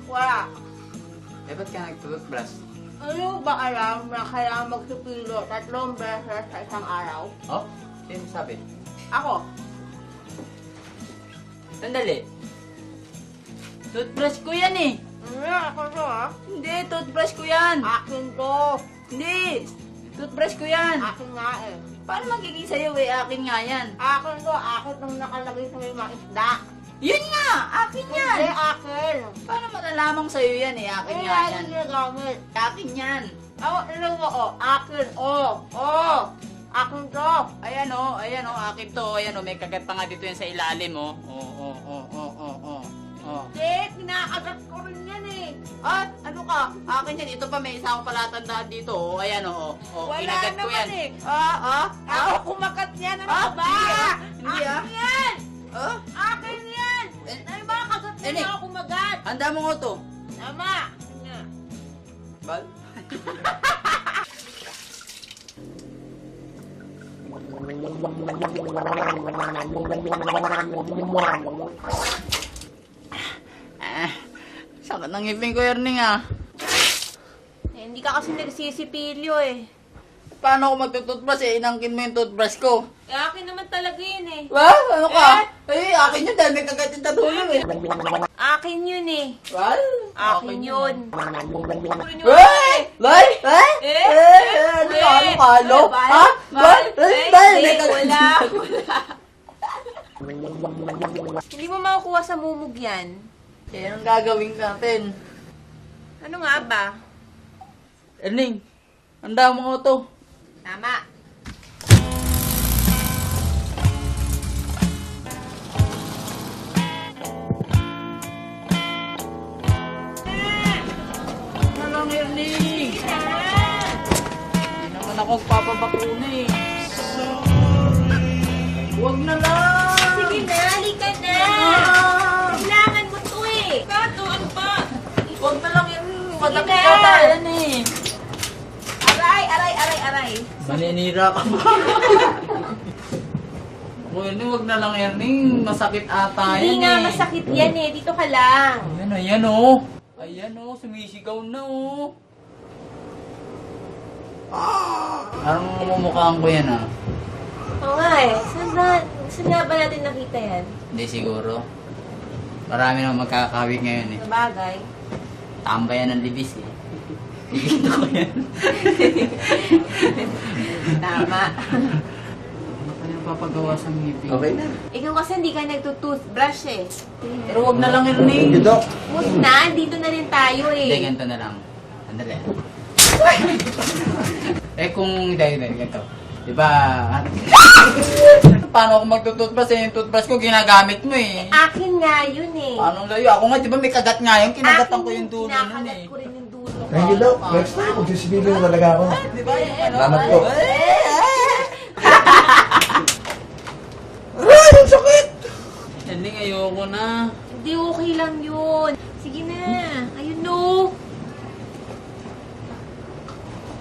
Wala. Eh, ba't ka nagtututbrush? Ano ba alam na kailangan magsipilo 3 beses sa isang araw? Oh? Sino sabi? Ako. Sandali. Toothbrush ko yan eh. Ano? Ako to ha? Hindi, toothbrush ko yan. Akin to. Hindi. Toothbrush ko yan. Akin nga eh. Paano magiging sa'yo eh? Akin nga yan. Akin to. Akin nung nakalagay sa may mga isda. Yun nga! Akin yan! Hindi akin. Paano malalamang sa'yo yan eh? Akin Ay, nga ay, yan. hindi gamit. Akin yan. Ano mo akin. Akin to. Ayan oh, akin to. Ayan oh, may kagat pa nga dito yan sa ilalim oh. Hindi, kinakagat ko rin yan eh. Ah, ano ka? Akin yan. Ito pa may isa akong palatandaan dito oh. Ayan oh. Wala Kinagat ko naman yan. eh. Ah? Ako kumagat yan. Ano ka ba? Hindi ah. Akin yan. Ah? Akin yan. Ay, baka kagat Eh, yan ako kumagat. Handa mo nga to. Tama. Bal? Sakit ng ngipin ko, Erning ah. Eh, hindi ka kasi nagsisipilyo eh. Paano ako magtututbrush eh? Inangkin mo yung toothbrush ko. Eh, akin naman talaga yun eh. Wah, ano ka? Eh, akin yun dahil may kagat yung tatulong eh. Akin yun eh. Wal? Akin yun. Wey! Bay! Ano ka? Ano ka? Ano? Ha? Bay! Bay! May kagat Wala. Hindi mo makukuha sa mumug yan. Eh, anong gagawin natin? Ano nga ba? Erning, handa mo ko to. Tama. Ano lang, Erning? Hindi naman ako papabakuna eh. Huwag na lang! Sige na, halika na. Kailangan mo to eh. Kato, ano ba? Huwag na lang, Erning. Madakit na. ka tayo eh. Aray. Maninira ka ba? O, Erning, huwag na lang, Erning. Masakit ata yan Hindi nga eh. masakit yan eh. Dito ka lang. Ayan oh. Ayan oh, sumisigaw na oh. Parang mumukhaan ko yan ah. Oo nga eh. Saan nga ba natin nakita yan? Hindi siguro. Marami nang magkakawig ngayon eh. Sa bagay. Tambayan ng libis eh. Dito ko yan. Tama. Ano kaya papagawa sa ngipin? Okay na. Ikaw kasi hindi ka nagtutoothbrush eh. Pero wag na lang Erning. Dito. Huwag na, dito na rin tayo Hindi, eh. ganito na lang. Andali. Eh kung hindi, ganito. Diba? Paano ako magtututbrush eh? Yung toothbrush ko ginagamit mo eh. Akin nga yun eh. Paano layo? Ako nga, diba may kagat nga yun? Kinagatan ko yung dulo nun Kinakagat eh. ko rin yung dulo. Thank you, Doc. Next time, magsisibilin talaga ako. Diba yung ano? Salamat po. Aray! Ang sakit! Hindi, ayoko na. Hindi, okay lang yun. Sige na. Ayun no.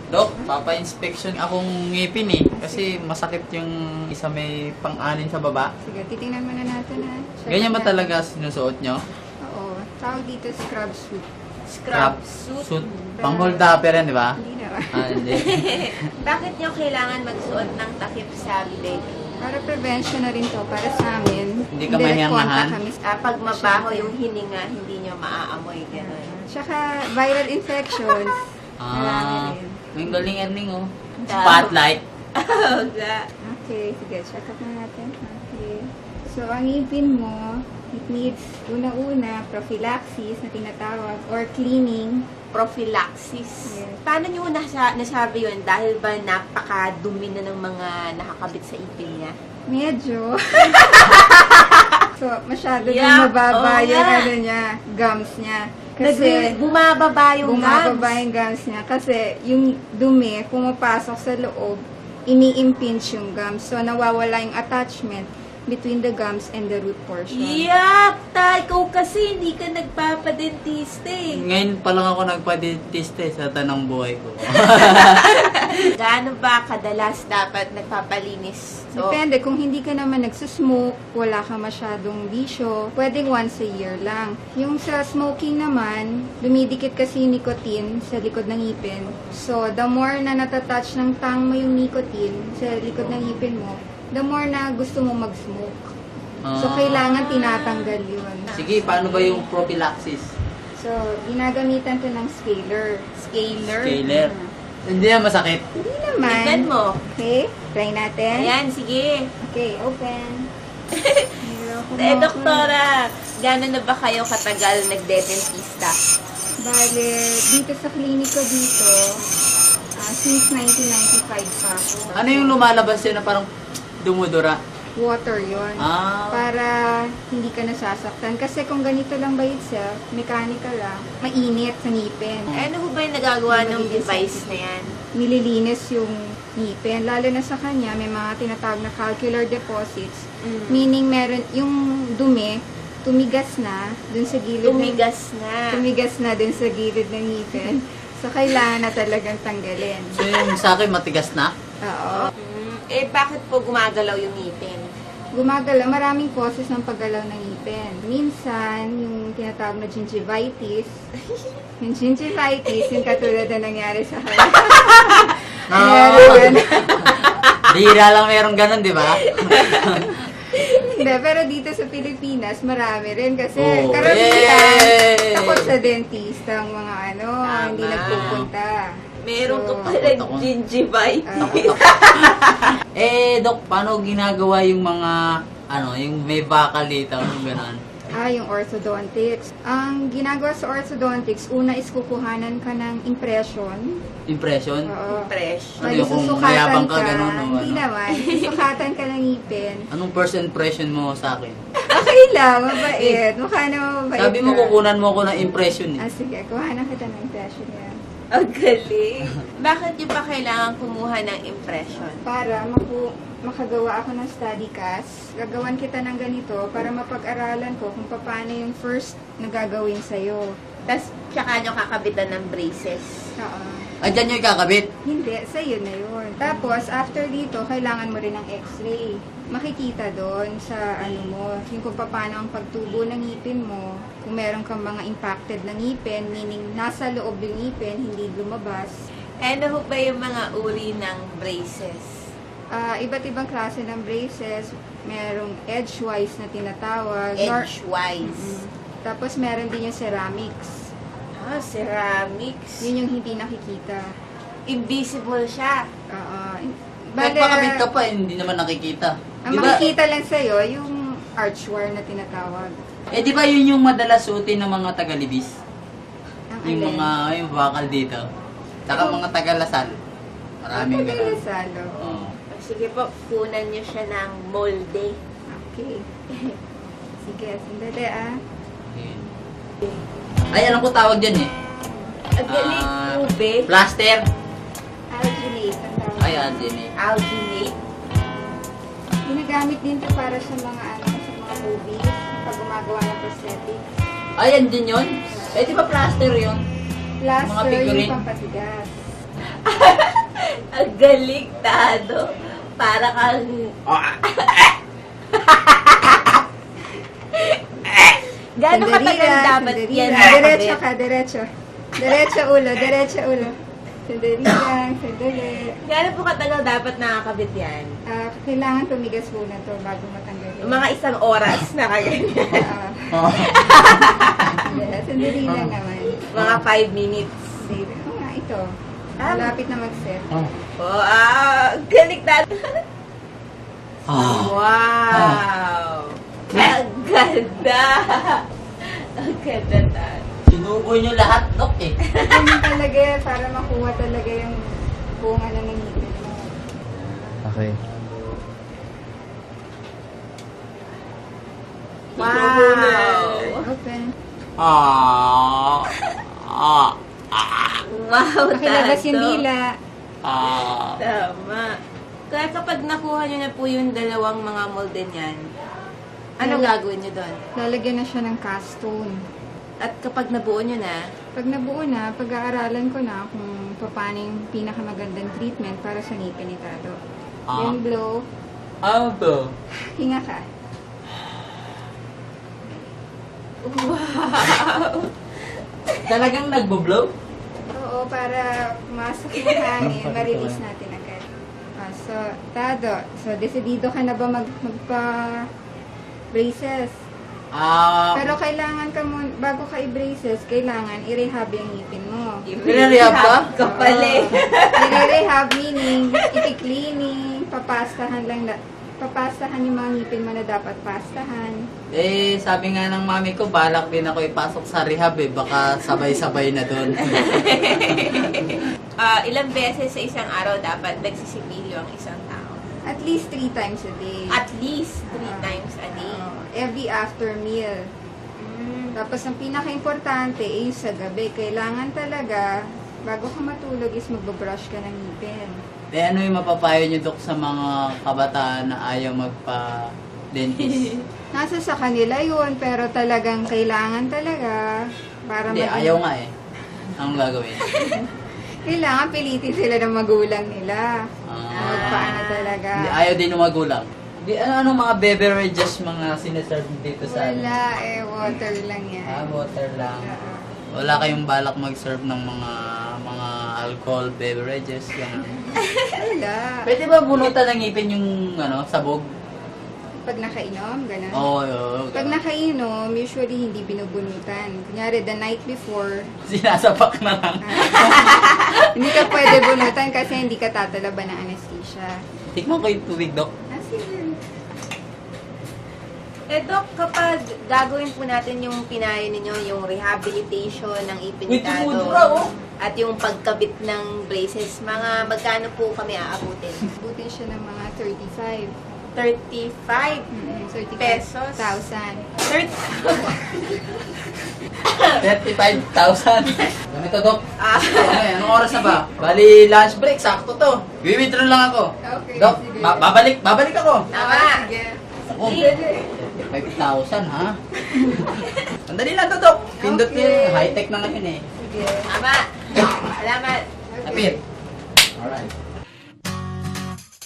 Dok, papa-inspection akong ngipin eh. Kasi masakit yung isa may pang-anin sa baba. Sige, titingnan muna natin ha. Check Ganyan ba natin. talaga sinusuot nyo? Oo. Tawag dito scrub suit. Scrub suit. Pang-hold upper yan, di ba? Hindi naman. Ah, hindi. Bakit nyo kailangan magsuot ng takip sa bibig? Para prevention na rin to. Para sa amin. Hindi ka direct mahiyangahan? contact kami. Pag mabaho yung hininga, hindi nyo maaamoy. Ganun. Tsaka viral infections. Ah, Marami rin. may galing Erning oh. Dami. Spotlight. Okay, sige. Check up na natin. Okay. So, ang ngipin mo, it needs una-una prophylaxis na tinatawag or cleaning. Prophylaxis. Yes. Paano nyo nasabi yun? Dahil ba napakadumi na ng mga nakakabit sa ipin niya? Medyo. So, masyado din Yeah, mababa oo yung nga. ano niya, gums niya. Kasi, Bumababa yung bumababa gums. yung gums niya. Kasi, yung dumi, pumapasok sa loob, ini-impinge yung gums. So, nawawala yung attachment between the gums and the root portion. Yak! Ikaw kasi hindi ka nagpapadentista eh. Ngayon pa lang ako nagpa-dentist eh, sa tanang buhay ko. gaano ba kadalas dapat nagpapalinis? Depende, kung hindi ka naman nagsusmoke, wala ka masyadong bisyo, pwedeng once a year lang. Yung sa smoking naman, dumidikit kasi yung nicotine sa likod ng ngipin. So, the more na natatouch ng tang mo yung nicotine sa likod ng ngipin mo, the more na gusto mo mag-smoke. So, kailangan tinatanggal yun. Sige, paano ba yung prophylaxis? So, ginagamitan to ng scaler. Scaler? Scaler. Hindi na masakit. Hindi naman. Tignan mo. Okay, try natin. Ayan, sige. Okay, open. Doktora, gano'n na ba kayo katagal nagde-dentista? Bale, dito sa kliniko dito, since 1995 pa ako. Ano yung lumalabas yun na parang dumudura? Water yon para hindi ka nasasaktan. Kasi kung ganito lang by itself, mechanical lang, mainit sa ngipin. Ano ho ba yung nagagawa ng device na yan? Nililinis yung ngipin. Lalo na sa kanya, may mga tinatawag na calcular deposits. Meaning, meron yung dumi, tumigas na dun sa gilid tumigas na dun sa gilid ng ngipin. So, kailangan na talagang tanggalin. So yung sa akin matigas na? Oo. Bakit po gumagalaw yung ngipin? Gumagalaw, maraming causes ng paggalaw ng ngipin. Minsan, yung tinatawag na gingivitis. Yung gingivitis, yung katulad na nangyari sa kanya. Meron. Bihira lang meron ganun, di ba? Hindi, pero dito sa Pilipinas, marami rin kasi Oh, karamihan yay! takot sa dentista ang mga hindi Tama. nagpupunta. Meron ko So, pala gingivitis. Dok, paano ginagawa yung mga, yung may bakal dito, yung gano'n? Yung orthodontics. Ang ginagawa sa orthodontics, una is kukuhanan ka ng impression. Impression? Oo. Fresh. Ano yung kung mayabang ka, ganun, o Hindi ano? naman. Susukatan ka ng ngipin. Anong first impression mo sa akin? Okay lang, mabait. Mukha na mabait. Sabi mo, ka. kukunan mo ako ng impression eh. Sige, kuhanan kita ng impression yan. Ang galing. Bakit nyo pa kailangan kumuha ng impression? Para makagawa ako ng study cast, gagawan kita ng ganito para mapag-aralan ko kung paano yung first na gagawin sa'yo. Tapos, tsaka nyo kakabitan ng braces. Oo. Dyan yung ikakabit. Hindi, sa'yo na yun. Tapos, after dito, kailangan mo rin ng x-ray. Makikita doon sa yung kung paano ang pagtubo ng ngipin mo. Kung meron kang mga impacted na ngipin, meaning nasa loob yung ngipin, hindi lumabas. Ano ho ba yung mga uri ng braces? Iba't ibang klase ng braces. Merong edgewise na tinatawag. Edgewise. Tapos, meron din yung ceramics. Ceramics. Yun yung hindi nakikita. Invisible siya. Nagpakabit ka pa, hindi naman nakikita. Ang makikita lang sa'yo, yung archware na tinatawag. Di ba yun yung madalas suotin ng mga tagalibis? Ang Yung alin? mga, yung bakal dito. Saka mga tagalasal. Maraming ganun. Salo. Oo. Sige po, kunan nyo siya ng molde. Okay. Sige, sandali Ayun. Ay, alam ko tawag dyan eh. Ang galing, ube. Plaster. Alginate ang tawag. Ay, dyan eh. Alginate. Ginagamit din to para sa mga sa mga movies, pag gumagawa ng prosthetics. Ayan din yun. Di ba plaster yun? Plaster, Mga figurine. yung pampatigas. Ang galing, Tado. Para kang... Gano'ng katagal dapat yan? Diretso ka, diretso. Diretso ulo, diretso ulo. Sandali lang, sandali. Gano'n po katagal dapat nakakabit yan? Kailangan tumigas muna to bago matanggal yun. Mga isang oras na kaganyan. Sandali lang naman. Mga 5 minutes. Sige. Ito. Malapit na mag-set. Galing, Tado. Ah. Wow! Ang ganda! Ang ganda, Tado. Sinubo nyo lahat, Dok eh. Ganyan talaga para makuha talaga yung bunga na ng ngipin mo. Okay. Wow! Open. Ah. Wow, Pakilabas yung Tado. dila. Tama. Kaya kapag nakuha nyo na po yung dalawang mga molde niyan, ano Lala- gagawin nyo doon? Lalagyan na siya ng cast stone. At kapag nabuo nyo na, Pag nabuo na, pag-aaralan ko na kung paano yung pinakamagandang treatment para sa ngipin ni Tado. Ah. Then blow, Ano to? hinga ka. Talagang nagbo-blow? Oo, para pumasok yung hangin, ma-release natin agad. So, Tado, so decidido ka na ba magpa-braces? Pero kailangan ka bago ka i-braces, kailangan i-rehab yung ngipin mo. Pinarehab ka? ka pala eh. I-rehab meaning, i-cleaning, papastahan yung mga ngipin mo na dapat pastahan. Eh, sabi nga ng mami ko, balak din ako ipasok sa rehab eh. Baka sabay-sabay na doon. Ilang beses sa isang araw dapat nagsisipilyo ang isang tao? At least 3 times a day. At least 3 times a day. Every after meal. Tapos ang pinaka-importante is sa gabi. Kailangan talaga, bago ka matulog is magbabrush ka ng ngipin. Eh, ano yung mapapayo niyo, Dok, sa mga kabataan na ayaw magpa-dentist? Nasa sa kanila yun, pero talagang kailangan talaga para Hindi, ayaw nga eh. Anong gagawin? Kailangan pilitin sila ng magulang nila. Magpaano talaga. Hindi, ayaw din ng magulang. Di, anong mga beverages mga sinaserve dito sa amin? Wala water lang yan. Water lang. Oo. Wala kayong balak mag-serve ng mga alcohol beverages, yan. Wala. Pwede ba bunutan ng ngipin yung sabog? Pag nakainom, gano'n. Oo. Pag nakainom, usually hindi binubunutan. Kunyari, the night before, Sinasapak na lang. hindi ka pwede bunutan kasi hindi ka tatalaban ng anesthesia. Tikman ko yung tubig, Dok. Sige. Dok, kapag gagawin po natin yung pinayo ninyo, yung rehabilitation ng ipin ni Wait, Tado, tumudura, oh. at yung pagkabit ng braces, mga magkano po kami aabutin? Butin siya ng mga 35. 35 35,000. Pesos? 35,000. Ganito, Dok. Ah. Okay, anong oras na ba? Bali, lunch break. Sakto to. Withdraw lang ako. Okay, Dok, sige. babalik ako. Tama. Sige. Ako, 5,000 ha? Sandali lang to, Dok. Pindot Okay. yun. High-tech na ngayon eh. Sige. Tama. Salamat. Napit. Alright.